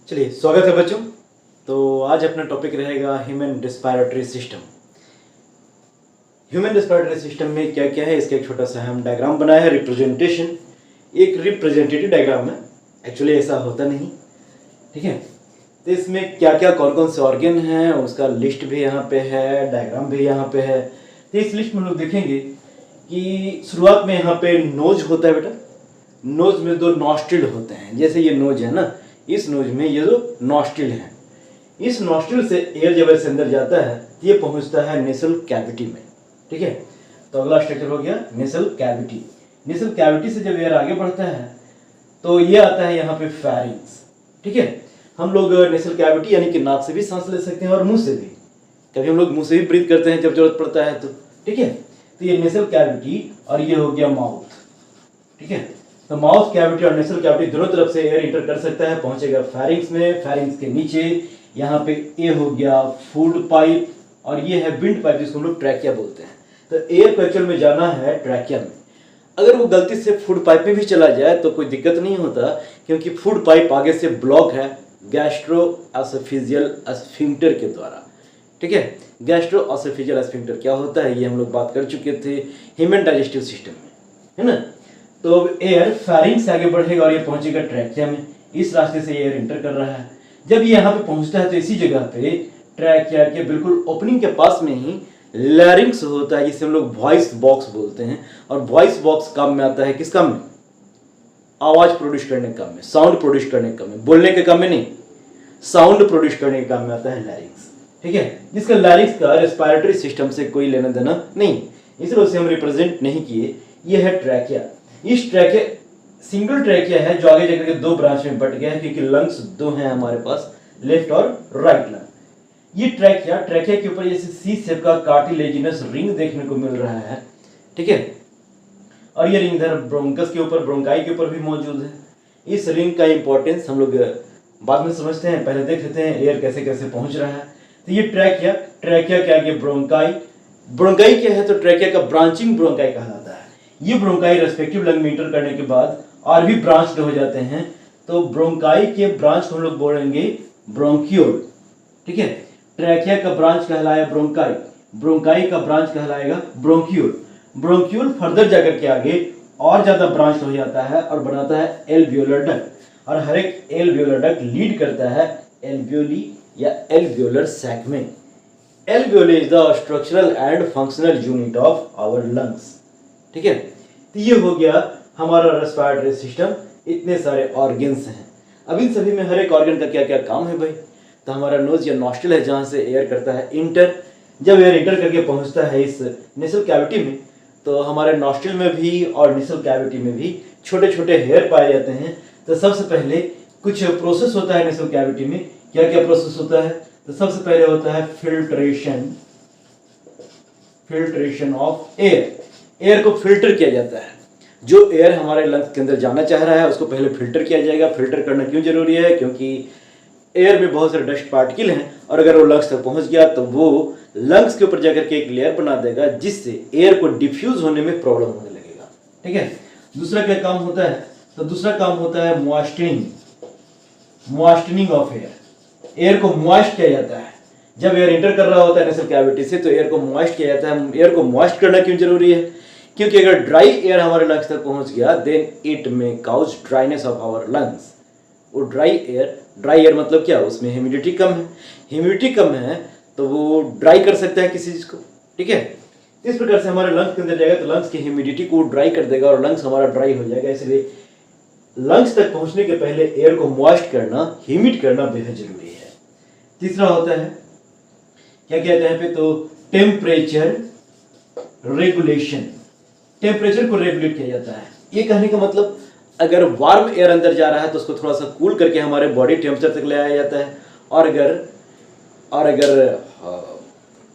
चलिए स्वागत है बच्चों। तो आज अपना टॉपिक रहेगा human respiratory system. Human respiratory system में क्या क्या है इसका एक छोटा सा हम डायग्राम बनाया है। रिप्रेजेंटेशन एक रिप्रेजेंटेटिव डायग्राम है, एक्चुअली ऐसा होता नहीं, ठीक है। तो इसमें क्या क्या कौन कौन से ऑर्गन हैं उसका लिस्ट भी यहाँ पे है, डायग्राम भी यहाँ पे है। तो इस लिस्ट में हम लोग देखेंगे कि शुरुआत में यहाँ पे नोज होता है बेटा। नोज में दो नॉस्ट्रिल होते हैं, जैसे ये नोज है ना, इस नोज में ये जो नॉस्ट्रिल है, इस नॉस्ट्रिल से एयर जब ऐसे अंदर जाता है ये पहुंचता है नेसल कैविटी में, ठीक है। तो अगला स्ट्रक्चर हो गया नेसल कैविटी। नेसल कैविटी से जब एयर आगे बढ़ता है तो ये आता है यहाँ पे फेरिंग्स, ठीक है। हम लोग नेसल कैविटी यानी कि नाक से भी सांस ले सकते हैं और मुंह से भी, कभी हम लोग मुंह से भी ब्रीथ करते हैं जब जरूरत पड़ता है तो, ठीक है। तो ये नेसल कैविटी और ये हो गया माउथ, ठीक है। तो माउथ कैविटी और नेसल कैविटी दोनों तरफ से एयर इंटर कर सकता है, पहुंचेगा फेरिंग्स में। फेरिंग्स के नीचे यहाँ पे ये हो गया फूड पाइप और ये है विंड पाइप, जिसको हम लोग ट्रैकिया बोलते हैं। तो एयर को एक्चुअल में जाना है ट्रैकिया में। अगर वो गलती से फूड पाइप में भी चला जाए तो कोई दिक्कत नहीं होता, क्योंकि फूड पाइप आगे से ब्लॉक है गैस्ट्रोएसोफेजियल स्फिंक्टर के द्वारा, ठीक है। गैस्ट्रोएसोफेजियल स्फिंक्टर क्या होता है ये हम लोग बात कर चुके थे ह्यूमन डाइजेस्टिव सिस्टम में, है ना। तो एयर फेरिंग्स से आगे बढ़ेगा और ये पहुंचेगा ट्रैकिया में। इस रास्ते से एयर इंटर कर रहा है। जब ये यहाँ पे पहुंचता है तो इसी जगह पे ट्रैकिया के बिल्कुल ओपनिंग के पास में ही लैरिंग्स होता है, जिसे हम लोग वॉइस बॉक्स बोलते हैं। और वॉइस बॉक्स काम में आता है किस काम में? आवाज प्रोड्यूस करने के काम में, साउंड प्रोड्यूस करने के काम में, बोलने के काम में नहीं, साउंड प्रोड्यूस करने के काम में आता है लैरिंग्स, ठीक है। जिसका लैरिंग्स का रेस्पिरेटरी सिस्टम से कोई लेना देना नहीं, इसलिए उसे हम रिप्रेजेंट नहीं किए। ये है ट्रैकिया। इस ट्रैकिया सिंगल ट्रैकिया है जो आगे जाकर के दो ब्रांच में बट गया है, क्योंकि लंग्स दो हैं हमारे पास, लेफ्ट और राइट लंग। ये ट्रैकिया के ऊपर जैसे सी शेप का कार्टिलेजिनस रिंग देखने को मिल रहा है, ठीक है। और ये रिंग इधर ब्रोंकस के ऊपर, ब्रोंकाई के ऊपर भी मौजूद है। इस रिंग का इंपॉर्टेंस हम लोग बाद में समझते हैं, पहले देख लेते हैं एयर कैसे कैसे पहुंच रहा है। तो ये ट्रैकिया के आगे ब्रोंकाई, ब्रोंकाई क्या है तो ट्रैकिया का ब्रांचिंग ब्रोंकाई कहलाता है। ये ब्रोंकाई रेस्पेक्टिव लंग में इंटर करने के बाद और भी ब्रांच हो जाते हैं, तो ब्रोंकाई के ब्रांच को हम लोग बोलेंगे ब्रोंकियोल, ठीक है। ट्रैकिया का ब्रांच कहलाया ब्रोंकाई, ब्रोंकाई का ब्रांच कहलाएगा ब्रोंकियोल। ब्रोंकियोल फर्दर जाकर के आगे और ज्यादा ब्रांच हो जाता है और बनाता है एल्वियोलर डक्ट, और हर एक एल्वियोलर डक्ट लीड करता है एल्वियोली या एल्वियोलर सैक में। Alveoli is the structural and functional unit of our lungs, ठीक है। तो ये हो गया हमारा रेस्पिरेटरी सिस्टम। इतने सारे ऑर्गन्स हैं। अब इन सभी में हर एक ऑर्गन का क्या क्या काम है भाई? तो हमारा नोज या नॉस्ट्रिल है जहां से एयर करता है इंटर। जब एयर इंटर करके पहुंचता है इस नेसल कैविटी में, तो हमारे नॉस्ट्रिल में भी और नेसल कैविटी में भी छोटे छोटे हेयर पाए जाते हैं। तो सबसे पहले कुछ प्रोसेस होता है नेसल कैविटी में। क्या क्या प्रोसेस होता है? तो सबसे पहले होता है फिल्ट्रेशन ऑफ एयर। एयर को फिल्टर किया जाता है। जो एयर हमारे लंग्स के अंदर जाना चाह रहा है उसको पहले फिल्टर किया जाएगा। फिल्टर करना क्यों जरूरी है? क्योंकि एयर में बहुत सारे डस्ट पार्टिकल हैं और अगर वो लंग्स तक पहुंच गया तो वो लंग्स के ऊपर जाकर के एक लेयर बना देगा, जिससे एयर को डिफ्यूज होने में प्रॉब्लम होने लगेगा, ठीक है। दूसरा क्या काम होता है? तो दूसरा काम होता है मॉइस्चनिंग ऑफ एयर। एयर को मॉइस्ट किया जाता है। जब एयर इंटर कर रहा होता है नेसल कैविटी से तो एयर को मॉइस्ट किया जाता है। एयर को मॉइस्ट करना क्यों जरूरी है? क्योंकि अगर ड्राई एयर हमारे लंग्स तक पहुंच गया then it may cause dryness of our lungs. वो ड्राई एयर मतलब क्या? उसमें ह्यूमिडिटी कम है। ह्यूमिडिटी कम है तो वो ड्राई कर सकता है किसी चीज को, ठीक है। इस प्रकार से हमारे लंग्स के अंदर जाएगा तो लंग्स की ह्यूमिडिटी को ड्राई कर देगा और लंग्स हमारा ड्राई हो जाएगा। इसलिए लंग्स तक पहुंचने के पहले एयर को मॉइस्ट करना, ह्यूमिड करना बेहद जरूरी है। तीसरा होता है क्या कहते हैं पे? तो टेम्परेचर रेगुलेशन। टेम्परेचर को रेगुलेट किया जाता है। ये कहने का मतलब अगर वार्म एयर अंदर जा रहा है तो उसको थोड़ा सा कूल करके हमारे बॉडी टेम्परेचर तक ले आया जाता है, और अगर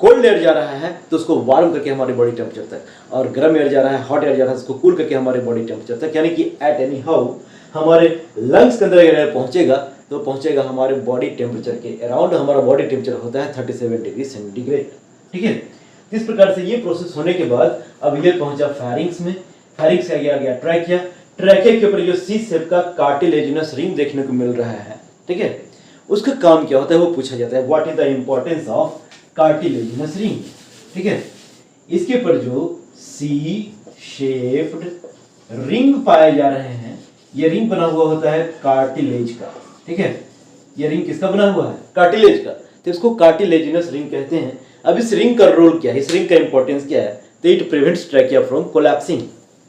कोल्ड एयर जा रहा है तो उसको वार्म करके हमारे बॉडी टेम्परेचर तक, और गर्म एयर जा रहा है, हॉट एयर जा रहा है, उसको कूल करके हमारे बॉडी टेम्परेचर तक। यानी कि एट एनी हाउ हमारे लंग्स के अंदर अगर एयर पहुंचेगा तो पहुंचेगा हमारे बॉडी टेम्परेचर के अराउंड। हमारा बॉडी टेम्परेचर होता है 37 डिग्री सेंटीग्रेड, ठीक है। इस प्रकार से ये प्रोसेस होने के बाद अब ये पहुंचा फेरिंग्स में। फेरिंग्स से आ गया ट्रैकिया। ट्रैकिया के ऊपर जो सी शेप का कार्टिलेजिनस रिंग देखने को मिल रहा है, ठीक है। उसका काम क्या होता है वो पूछा जाता है। What is the importance of cartilaginous ring, ठीक है। इसके ऊपर जो सी शेप्ड रिंग पाए जा रहे हैं, ये रिंग बना हुआ होता है कार्टिलेज का, ठीक है। ये रिंग किसका बना हुआ है? कार्टिलेज का, तो इसको कार्टिलेजिनस रिंग कहते हैं। अब इस रिंग का रोल क्या है, इस रिंग का इंपॉर्टेंस क्या है? तो it prevents trachea from collapsing.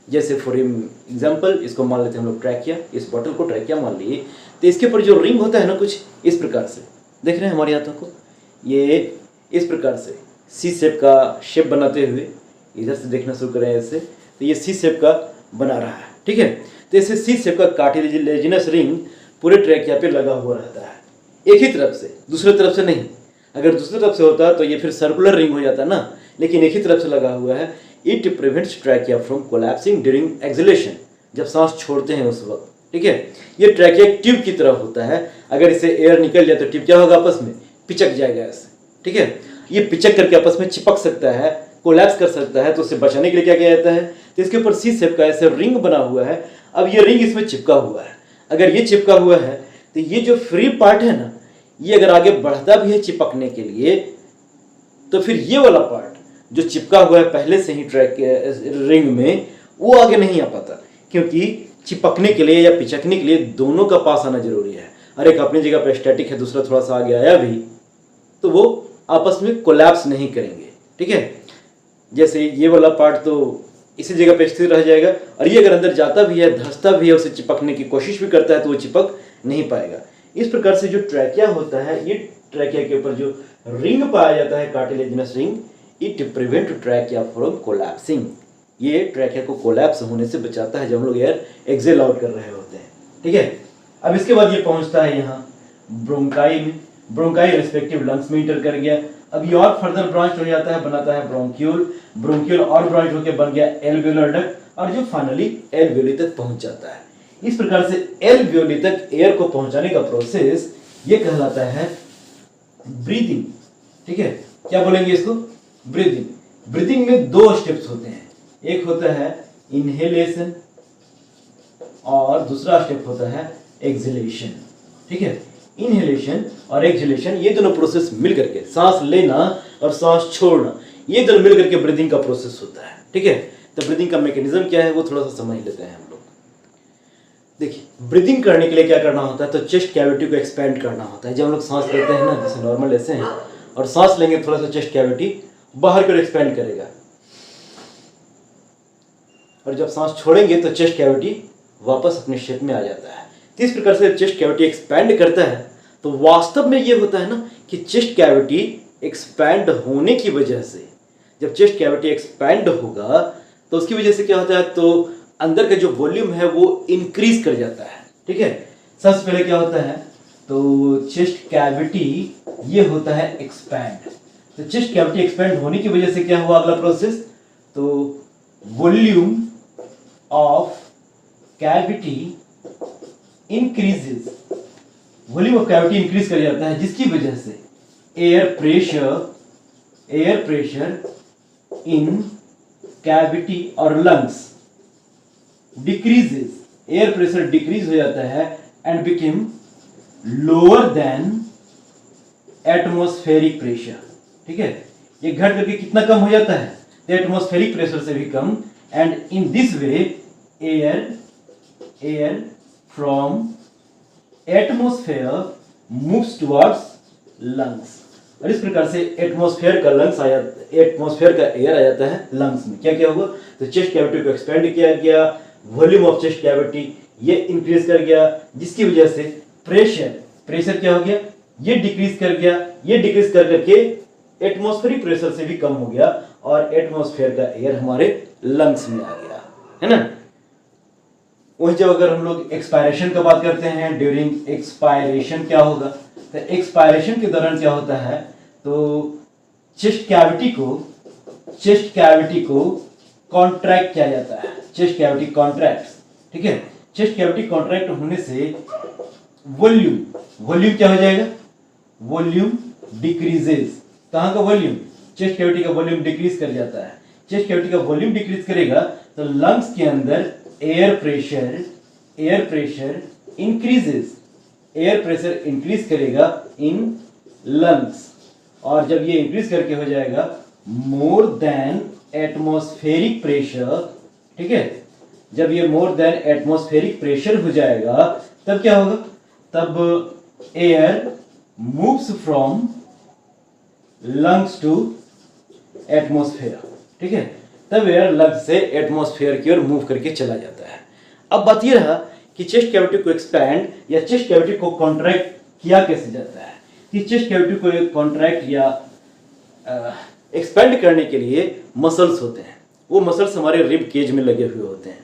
जैसे फॉर एग्जांपल इसको मान लेते हैं हम लोग ट्रैकिया, इस बॉटल को ट्रैकिया मान लिए, तो इसके ऊपर जो रिंग होता है ना कुछ इस प्रकार से, देख रहे हैं हमारी हाथों को, ये इस प्रकार से सी शेप का शेप बनाते हुए, इधर से देखना शुरू करें ऐसे, तो ये सी शेप का बना रहा है, ठीक है। तो ऐसे सी शेप का कार्टिलेजिनस रिंग पूरे ट्रैकिया पे लगा हुआ रहता है, एक ही तरफ से, दूसरे तरफ से नहीं। अगर दूसरी तरफ से होता तो ये फिर सर्कुलर रिंग हो जाता ना, लेकिन एक ही तरफ से लगा हुआ है। It prevents trachea from collapsing during exhalation, जब सांस छोड़ते हैं उस वक्त, ठीक है। ये ट्रैकिया एक ट्यूब की तरह होता है, अगर इसे एयर निकल जाए तो ट्यूब क्या होगा, आपस में पिचक जाएगा ऐसे, ठीक है। ये पिचक करके आपस में चिपक सकता है, कोलैप्स कर सकता है, तो उससे बचाने के लिए क्या किया जाता है, तो इसके ऊपर सी शेप का ऐसे रिंग बना हुआ है। अब ये रिंग इसमें चिपका हुआ है, अगर ये चिपका हुआ है तो ये जो फ्री पार्ट है ना, ये अगर आगे बढ़ता भी है चिपकने के लिए, तो फिर ये वाला पार्ट जो चिपका हुआ है पहले से ही ट्रैक रिंग में, वो आगे नहीं आ पाता, क्योंकि चिपकने के लिए या पिचकने के लिए दोनों का पास आना जरूरी है। और एक अपनी जगह पे स्टैटिक है, दूसरा थोड़ा सा आगे आया भी, तो वो आपस में कोलैप्स नहीं करेंगे, ठीक है। जैसे ये वाला पार्ट तो इसी जगह पे स्थिर रह जाएगा, और ये अगर अंदर जाता भी है, धंसता भी है, उसे चिपकने की कोशिश भी करता है, तो वो चिपक नहीं पाएगा। इस प्रकार से जो ट्रैकिया होता है, ये ट्रैकिया के ऊपर जो रिंग पाया जाता है cartilaginous ring, it prevent trachea from collapsing. ये ट्रैकिया को कोलैप्स होने से बचाता है जब हम लोग एयर एक्सेल आउट कर रहे होते हैं, ठीक है। अब इसके बाद ये पहुंचता है यहाँ ब्रोंकाई में, ब्रोंकाई रेस्पेक्टिव लंग्स में इंटर कर गया। अब ये और फर्दर ब्रांच हो जाता है, बनाता है ब्रोंक्यूल, ब्रोंक्यूल और ब्रांच होकर बन गया एल्वियोलर डक्ट, और जो फाइनली एल्वियोली तक पहुंच जाता है। इस प्रकार से एल्वियोली तक एयर को पहुंचाने का प्रोसेस ये कहलाता है ब्रीदिंग, ठीक है। क्या बोलेंगे इसको? ब्रीदिंग। ब्रीदिंग में दो स्टेप्स होते हैं, एक होता है इनहेलेशन और दूसरा स्टेप होता है एक्सहेलेशन, ठीक है। इनहेलेशन और एक्सहेलेशन, ये दोनों प्रोसेस मिल करके, सांस लेना और सांस छोड़ना, ये दोनों मिल करके ब्रीदिंग का प्रोसेस होता है, ठीक है। तो ब्रीदिंग का मैकेनिज्म क्या है वो थोड़ा सा समझ लेते हैं हम लोग। देखिए, ब्रीदिंग करने के लिए क्या करना होता है, तो चेस्ट कैविटी को एक्सपेंड करना होता है। जब हम लोग सांस लेते हैं ना, जैसे नॉर्मल ऐसे हैं, और सांस लेंगे थोड़ा सा चेस्ट कैविटी बाहर की ओर एक्सपेंड करेगा, और जब सांस छोड़ेंगे तो चेस्ट कैविटी वापस अपने शेप में आ जाता है। तो इस प्रकार से चेस्ट कैविटी एक्सपैंड करता है, तो वास्तव में ये होता है ना कि चेस्ट कैविटी एक्सपैंड होने की वजह से, जब चेस्ट कैविटी एक्सपैंड होगा तो उसकी वजह से क्या होता है, तो अंदर का जो वॉल्यूम है वो इंक्रीज कर जाता है, ठीक है। सबसे पहले क्या होता है, तो चेस्ट कैविटी ये होता है एक्सपैंड। तो चेस्ट कैविटी एक्सपैंड होने की वजह से क्या हुआ अगला प्रोसेस, तो volume of cavity increases, volume of cavity increase कर जाता है, जिसकी वजह से एयर प्रेशर इन कैविटी और lungs decreases, air pressure decrease हो जाता है and become lower than atmospheric pressure, ठीक है। ये घट करके कितना कम हो जाता है, एटमॉस्फेरिक प्रेशर से भी कम, and in this way air from atmosphere moves towards lungs. और इस प्रकार से एटमॉस्फेयर का एटमॉस्फेयर का एयर आ जाता है लंग्स में। क्या क्या हुआ, तो चेस्ट कैविटी को एक्सपेंड किया गया, वॉल्यूम ऑफ चेस्ट कैविटी ये इंक्रीज कर गया, जिसकी वजह से प्रेशर क्या हो गया, ये डिक्रीज कर गया, ये डिक्रीज कर करके एटमॉस्फेरिक प्रेशर से भी कम हो गया, और एटमॉस्फेयर का एयर हमारे लंग्स में आ गया, है ना। वही जब अगर हम लोग एक्सपायरेशन का बात करते हैं, ड्यूरिंग एक्सपायरेशन क्या होगा, तो एक्सपायरेशन के दौरान क्या होता है, तो चेस्ट कैविटी को कॉन्ट्रैक्ट किया जाता है, चेस्ट कैविटी कॉन्ट्रैक्ट्स, ठीक है। चेस्ट कैविटी कॉन्ट्रैक्ट होने से वॉल्यूम क्या हो जाएगा, वॉल्यूम डिक्रीजेस। कहाँ का वॉल्यूम, चेस्ट कैविटी का वॉल्यूम डिक्रीज कर जाता है। चेस्ट कैविटी का वॉल्यूम डिक्रीज करेगा तो लंग्स के अंदर air pressure increases, air pressure increase करेगा इन लंग्स, और जब ये इंक्रीज करके हो जाएगा मोर देन एटमॉस्फेरिक प्रेशर, ठीक है, जब ये मोर देन एटमॉस्फेरिक प्रेशर हो जाएगा तब क्या होगा, तब air moves from lungs to atmosphere, ठीक है, तब एयर लंग्स से एटमॉस्फेयर की ओर मूव करके चला जाता है। अब बात ये रहा कि चेस्ट कैविटी को एक्सपैंड या चेस्ट कैविटी को कॉन्ट्रैक्ट किया कैसे जाता है। कि चेस्ट कैविटी को कॉन्ट्रैक्ट या एक्सपैंड करने के लिए मसल्स होते हैं, वो मसल्स हमारे रिब केज में लगे हुए होते हैं।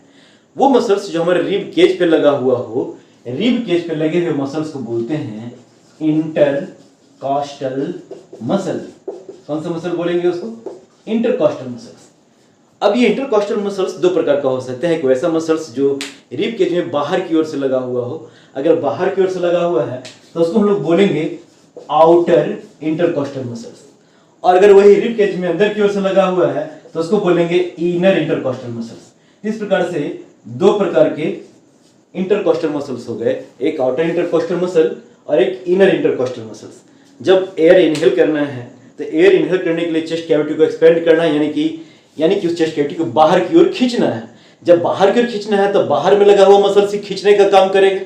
वो मसल्स जो हमारे रिब केज पे लगा हुआ हो, रिब केज पे लगे हुए मसल्स को बोलते हैं इंटरकॉस्टल मसल। कौन सा मसल बोलेंगे उसको, इंटरकॉस्टल मसल्स। अब ये इंटरकॉस्टल मसल्स दो प्रकार का हो सकते हैं। एक वैसा मसल्स जो रिब केज में बाहर की ओर से लगा हुआ हो, अगर बाहर की ओर से लगा हुआ है तो उसको हम लोग बोलेंगे आउटर इंटरकॉस्टल मसल्स, और अगर वही रिब केज में अंदर की ओर से लगा हुआ है तो उसको बोलेंगे इनर इंटरकॉस्टल मसल्स। इस प्रकार से दो प्रकार के इंटरकॉस्टल मसल्स हो गए, एक आउटर इंटरकॉस्टल मसल और एक इनर इंटरकॉस्टल मसल्स। जब एयर इनहेल करना है तो एयर इनहेल करने के लिए चेस्ट कैविटी को एक्सपेंड करना है, यानी कि उस चेस्ट कैविटी को बाहर की ओर खींचना है। जब बाहर की ओर खींचना है तो बाहर में लगा हुआ मसल से खींचने का काम करेगा।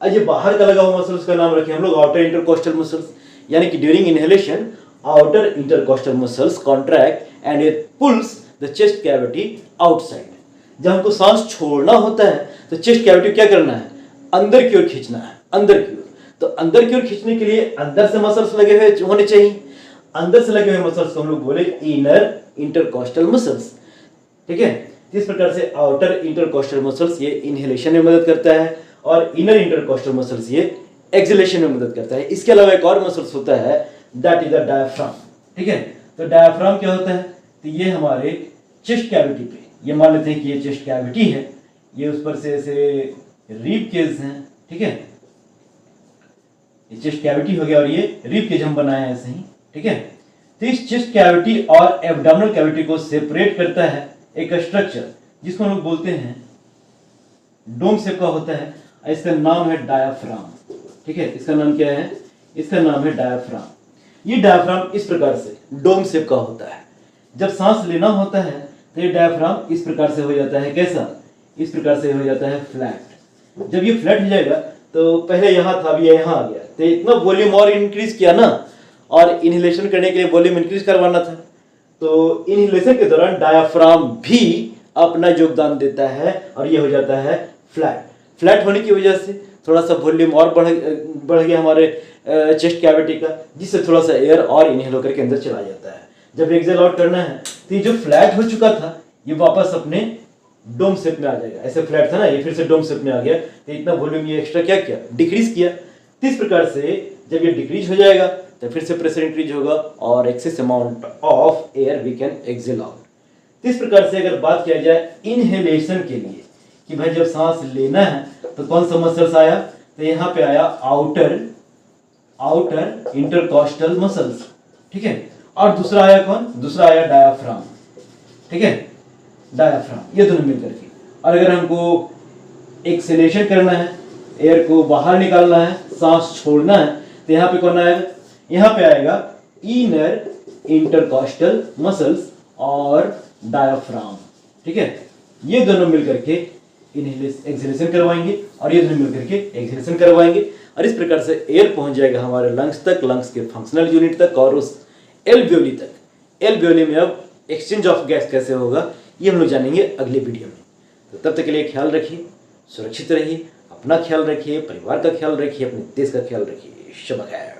अब ये बाहर का लगा हुआ मसल्स का नाम रखें हम लोग आउटर इंटरकॉस्टल मसल्स, यानी कि during inhalation outer intercostal muscles contract and it pulls the chest cavity outside। जब हमको सांस छोड़ना होता है तो चेस्ट कैविटी क्या करना है, अंदर की ओर खींचना है, अंदर की ओर। तो अंदर की ओर खींचने के लिए अंदर से मसल्स लगे हुए होने चाहिए। अंदर से लगे हुए मसल्स को हम लोग बोले इनर इंटरकॉस्टल मसल्स, ठीक है। इस प्रकार से आउटर इंटरकॉस्टल मसल्स ये इनहेलेशन में मदद करता है और इनर इंटरकॉस्टल मसल्स ये एक्सहेलेशन में मदद करता है। इसके अलावा एक और मसल्स होता है दैट इज द डायफ्राम, ठीक है। तो डायफ्राम क्या होता है, तो ये हमारे चेस्ट कैविटी पे, ये मान लेते हैं कि ये चेस्ट कैविटी है, ये उस पर से ऐसे रिब केज हैं, ठीक है, ये चेस्ट कैविटी हो गया और ये रिब केज हम बनाए हैं ऐसे ही, ठीक है। तो इस चेस्ट कैविटी और एब्डोमिनल कैविटी को सेपरेट करता है एक स्ट्रक्चर जिसको हम लोग बोलते हैं डोम शेप का होता है, इसका नाम है डायाफ्राम, ठीक है। इसका नाम क्या है, इसका नाम है डायाफ्राम। ये डायफ्राम इस प्रकार से डोम शेप का होता है। जब सांस लेना होता है तो ये डायफ्राम इस प्रकार से हो जाता है, कैसा, इस प्रकार से हो जाता है फ्लैट। जब ये फ्लैट हो जाएगा तो पहले यहाँ था, अभी यहाँ आ गया, तो इतना वॉल्यूम और इंक्रीज किया ना, और इनहेलेशन करने के लिए वॉल्यूम इंक्रीज करवाना था, तो इनहेलेशन के दौरान डायफ्राम भी अपना योगदान देता है और ये हो जाता है फ्लैट। फ्लैट होने की वजह से थोड़ा सा वॉल्यूम और बढ़ गया हमारे चेस्ट कैविटी का, जिससे थोड़ा सा एयर और इनहेल होकर के अंदर चला जाता है। जब एक्सहेल आउट करना है तो ये जो फ्लैट हो चुका था ये वापस अपने डोम शेप में आ जाएगा। ऐसे फ्लैट था ना, ये फिर से डोम शेप में आ गया, तो इतना वॉल्यूम ये एक्स्ट्रा क्या किया, डिक्रीज किया। तो इस प्रकार से जब ये डिक्रीज हो जाएगा तो फिर से प्रेशर इंक्रीज होगा और excess amount of air we can exhale out. इस प्रकार से अगर बात किया जाए इनहेलेशन के लिए कि भाई जब सांस लेना है तो कौन सा मसल्स आया, तो यहाँ पे आया आउटर इंटरकॉस्टल मसल्स, ठीक है। और दूसरा आया कौन, दूसरा आया डायाफ्राम, ठीक है, डायाफ्राम, ये दोनों मिलकर के। और अगर हमको एक्सहेलेशन करना है, एयर को बाहर निकालना है, सांस छोड़ना है, तो यहाँ पे कौन आएगा, यहाँ पे आएगा इनर इंटरकॉस्टल मसल्स और डायाफ्राम, ठीक है। ये दोनों मिलकर के एक्सहेलेशन करवाएंगे और ये दोनों मिलकर के एक्सहेलेशन करवाएंगे, और इस प्रकार से एयर पहुंच जाएगा हमारे लंग्स तक, लंग्स के फंक्शनल यूनिट तक और उस एल्वियोली तक। एल्वियोली में अब एक्सचेंज ऑफ गैस कैसे होगा ये हम लोग जानेंगे अगले वीडियो में। तो तब तक के लिए ख्याल रखिए, सुरक्षित रहिए, अपना ख्याल रखिए, परिवार का ख्याल रखिए, अपने देश का ख्याल रखिए। शब खैर।